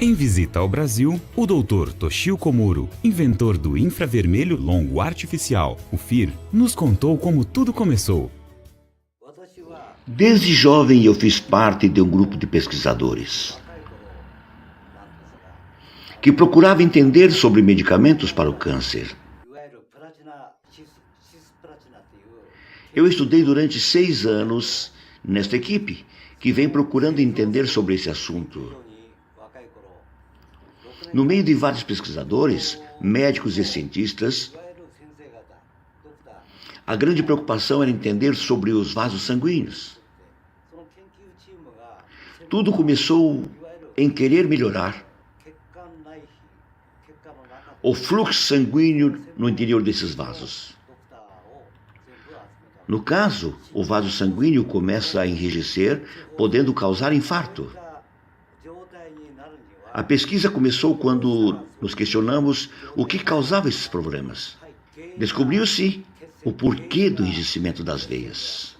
Em visita ao Brasil, o Dr. Toshio Komuro, inventor do infravermelho longo artificial, o FIR, nos contou como tudo começou. Desde jovem eu fiz parte de um grupo de pesquisadores que procurava entender sobre medicamentos para o câncer. Eu estudei durante 6 anos nesta equipe, que vem procurando entender sobre esse assunto. No meio de vários pesquisadores, médicos e cientistas, a grande preocupação era entender sobre os vasos sanguíneos. Tudo começou em querer melhorar o fluxo sanguíneo no interior desses vasos. No caso, o vaso sanguíneo começa a enrijecer, podendo causar infarto. A pesquisa começou quando nos questionamos o que causava esses problemas. Descobriu-se o porquê do enrijecimento das veias.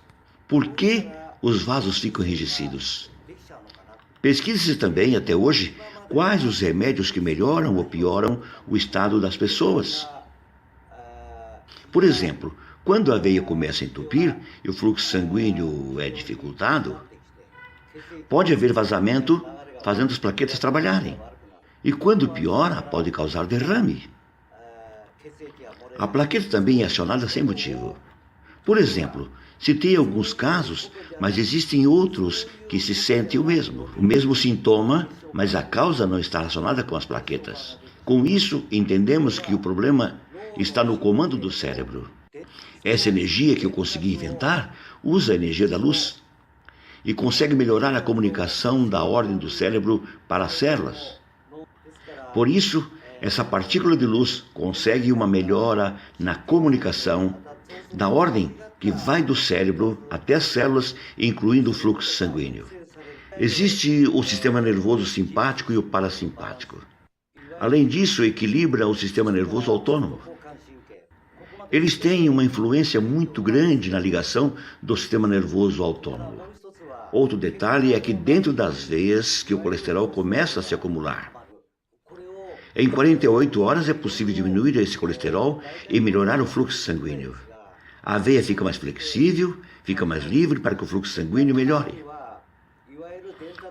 Por que os vasos ficam enrijecidos? Pesquisa-se também, até hoje, quais os remédios que melhoram ou pioram o estado das pessoas. Por exemplo, quando a veia começa a entupir e o fluxo sanguíneo é dificultado, pode haver vazamento, fazendo as plaquetas trabalharem. E quando piora, pode causar derrame. A plaqueta também é acionada sem motivo. Por exemplo, citei alguns casos, mas existem outros que se sentem o mesmo sintoma, mas a causa não está relacionada com as plaquetas. Com isso, entendemos que o problema está no comando do cérebro. Essa energia que eu consegui inventar usa a energia da luz e consegue melhorar a comunicação da ordem do cérebro para as células. Por isso, essa partícula de luz consegue uma melhora na comunicação da ordem que vai do cérebro até as células, incluindo o fluxo sanguíneo. Existe o sistema nervoso simpático e o parasimpático. Além disso, equilibra o sistema nervoso autônomo. Eles têm uma influência muito grande na ligação do sistema nervoso autônomo. Outro detalhe é que dentro das veias que o colesterol começa a se acumular. Em 48 horas é possível diminuir esse colesterol e melhorar o fluxo sanguíneo. A veia fica mais flexível, fica mais livre para que o fluxo sanguíneo melhore.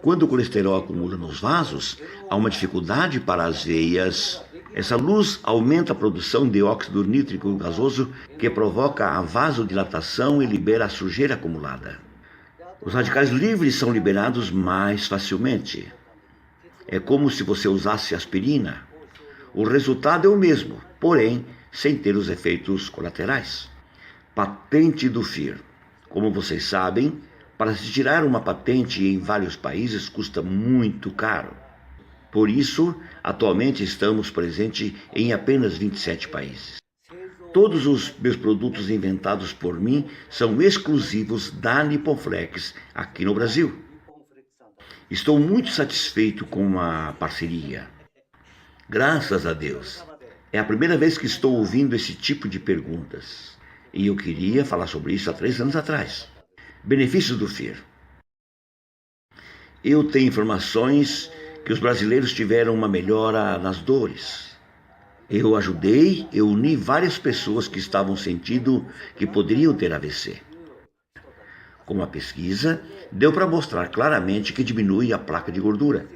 Quando o colesterol acumula nos vasos, há uma dificuldade para as veias. Essa luz aumenta a produção de óxido nítrico gasoso, que provoca a vasodilatação e libera a sujeira acumulada. Os radicais livres são liberados mais facilmente. É como se você usasse aspirina. O resultado é o mesmo, porém, sem ter os efeitos colaterais. Patente do FIR. Como vocês sabem, para se tirar uma patente em vários países custa muito caro. Por isso, atualmente estamos presentes em apenas 27 países. Todos os meus produtos inventados por mim são exclusivos da Nippon Flex aqui no Brasil. Estou muito satisfeito com a parceria. Graças a Deus. É a primeira vez que estou ouvindo esse tipo de perguntas. E eu queria falar sobre isso há 3 anos atrás. Benefícios do FIR. Eu tenho informações que os brasileiros tiveram uma melhora nas dores. Eu uni várias pessoas que estavam sentindo que poderiam ter AVC. Com a pesquisa, deu para mostrar claramente que diminui a placa de gordura.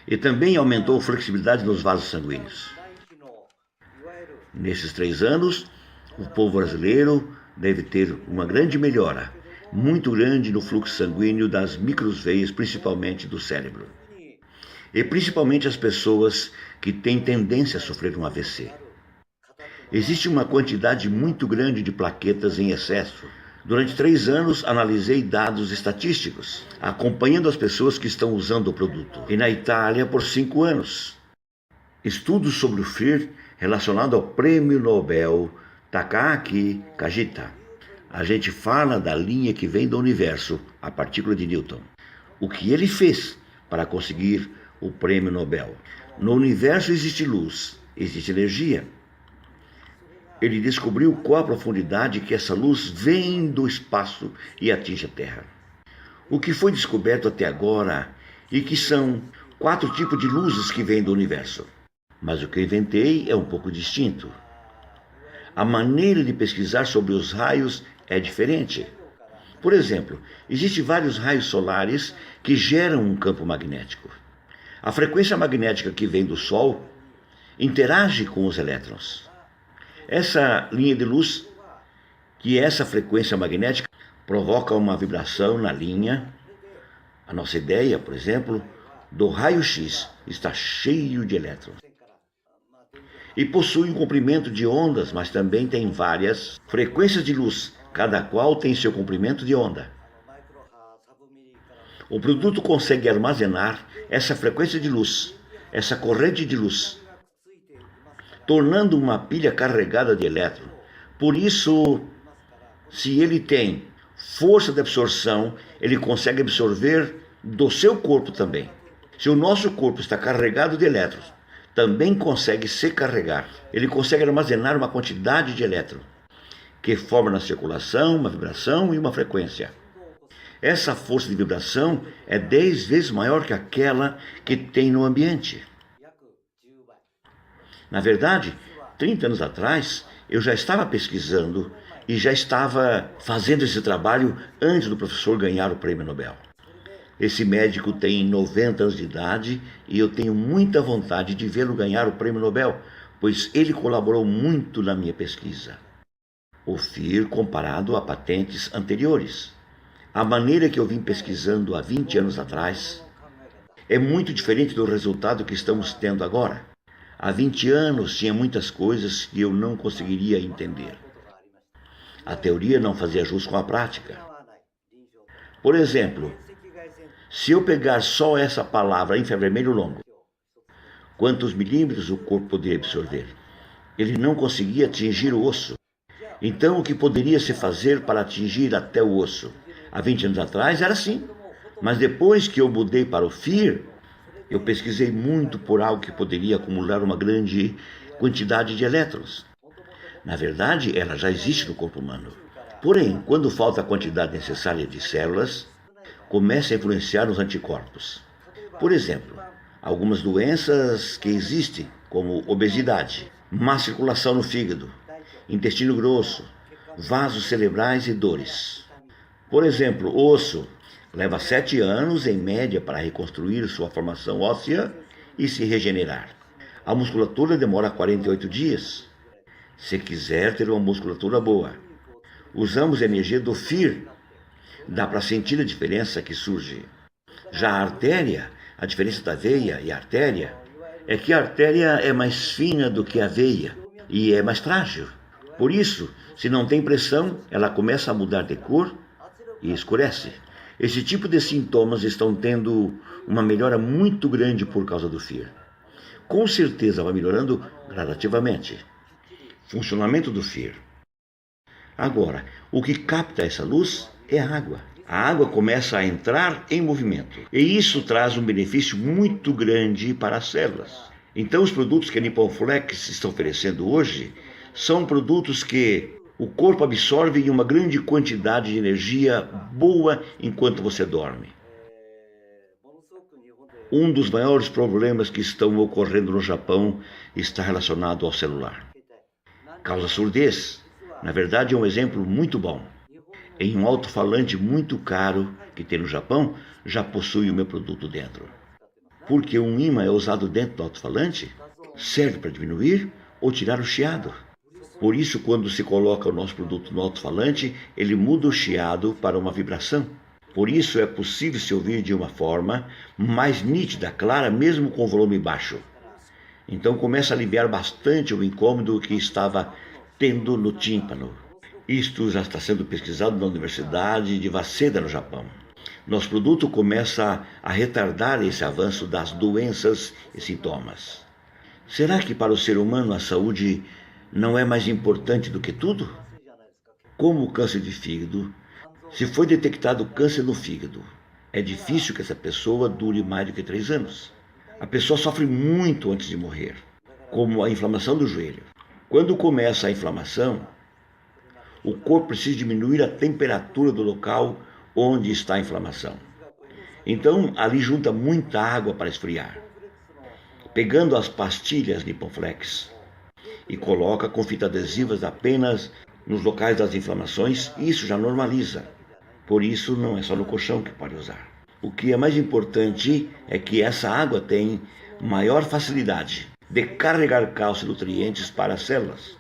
E também aumentou a flexibilidade nos vasos sanguíneos. Nesses 3 anos, o povo brasileiro deve ter uma grande melhora, muito grande no fluxo sanguíneo das microveias, principalmente do cérebro. E principalmente as pessoas que têm tendência a sofrer um AVC. Existe uma quantidade muito grande de plaquetas em excesso. Durante 3 anos, analisei dados estatísticos, acompanhando as pessoas que estão usando o produto. E na Itália, por 5 anos. Estudos sobre o FIR relacionado ao Prêmio Nobel Takaaki Kajita. A gente fala da linha que vem do universo, a partícula de Newton. O que ele fez para conseguir o Prêmio Nobel? No universo existe luz, existe energia. Ele descobriu qual a profundidade que essa luz vem do espaço e atinge a Terra. O que foi descoberto até agora e que são 4 tipos de luzes que vêm do universo. Mas o que eu inventei é um pouco distinto. A maneira de pesquisar sobre os raios é diferente. Por exemplo, existem vários raios solares que geram um campo magnético. A frequência magnética que vem do Sol interage com os elétrons. Essa linha de luz, que é essa frequência magnética, provoca uma vibração na linha. A nossa ideia, por exemplo, do raio-x está cheio de elétrons. E possui um comprimento de ondas, mas também tem várias frequências de luz, cada qual tem seu comprimento de onda. O produto consegue armazenar essa frequência de luz, essa corrente de luz, tornando uma pilha carregada de elétrons. Por isso, se ele tem força de absorção, ele consegue absorver do seu corpo também. Se o nosso corpo está carregado de elétrons, também consegue se carregar. Ele consegue armazenar uma quantidade de elétrons, que forma na circulação uma vibração e uma frequência. Essa força de vibração é 10 vezes maior que aquela que tem no ambiente. Na verdade, 30 anos atrás, eu já estava pesquisando e já estava fazendo esse trabalho antes do professor ganhar o prêmio Nobel. Esse médico tem 90 anos de idade e eu tenho muita vontade de vê-lo ganhar o prêmio Nobel, pois ele colaborou muito na minha pesquisa. O FIR comparado a patentes anteriores. A maneira que eu vim pesquisando há 20 anos atrás é muito diferente do resultado que estamos tendo agora. Há 20 anos tinha muitas coisas que eu não conseguiria entender. A teoria não fazia jus com a prática. Por exemplo, se eu pegar só essa palavra infravermelho longo, quantos milímetros o corpo poderia absorver? Ele não conseguia atingir o osso. Então, o que poderia se fazer para atingir até o osso? Há 20 anos atrás era assim. Mas depois que eu mudei para o FIR, eu pesquisei muito por algo que poderia acumular uma grande quantidade de elétrons. Na verdade, ela já existe no corpo humano. Porém, quando falta a quantidade necessária de células, começa a influenciar nos anticorpos. Por exemplo, algumas doenças que existem, como obesidade, má circulação no fígado, intestino grosso, vasos cerebrais e dores. Por exemplo, o osso leva 7 anos em média para reconstruir sua formação óssea e se regenerar. A musculatura demora 48 dias. Se quiser ter uma musculatura boa, usamos a energia do FIR. Dá para sentir a diferença que surge. Já a artéria, a diferença da veia e a artéria, é que a artéria é mais fina do que a veia e é mais frágil. Por isso, se não tem pressão, ela começa a mudar de cor e escurece. Esse tipo de sintomas estão tendo uma melhora muito grande por causa do FIR. Com certeza vai melhorando gradativamente. Funcionamento do FIR. Agora, o que capta essa luz é a água. A água começa a entrar em movimento. E isso traz um benefício muito grande para as células. Então, os produtos que a Nippon Flex está oferecendo hoje são produtos que o corpo absorve em uma grande quantidade de energia boa enquanto você dorme. Um dos maiores problemas que estão ocorrendo no Japão está relacionado ao celular. Causa surdez. Na verdade, é um exemplo muito bom. Em um alto-falante muito caro que tem no Japão, já possui o meu produto dentro. Porque um ímã é usado dentro do alto-falante, serve para diminuir ou tirar o chiado. Por isso, quando se coloca o nosso produto no alto-falante, ele muda o chiado para uma vibração. Por isso, é possível se ouvir de uma forma mais nítida, clara, mesmo com volume baixo. Então, começa a aliviar bastante o incômodo que estava tendo no tímpano. Isto já está sendo pesquisado na Universidade de Waseda, no Japão. Nosso produto começa a retardar esse avanço das doenças e sintomas. Será que para o ser humano a saúde não é mais importante do que tudo? Como o câncer de fígado, se foi detectado câncer no fígado, é difícil que essa pessoa dure mais do que 3 anos. A pessoa sofre muito antes de morrer, como a inflamação do joelho. Quando começa a inflamação, o corpo precisa diminuir a temperatura do local onde está a inflamação. Então ali junta muita água para esfriar. Pegando as pastilhas Nipoflex e coloca com fita adesivas apenas nos locais das inflamações, isso já normaliza. Por isso não é só no colchão que pode usar. O que é mais importante é que essa água tem maior facilidade de carregar cálcio e nutrientes para as células.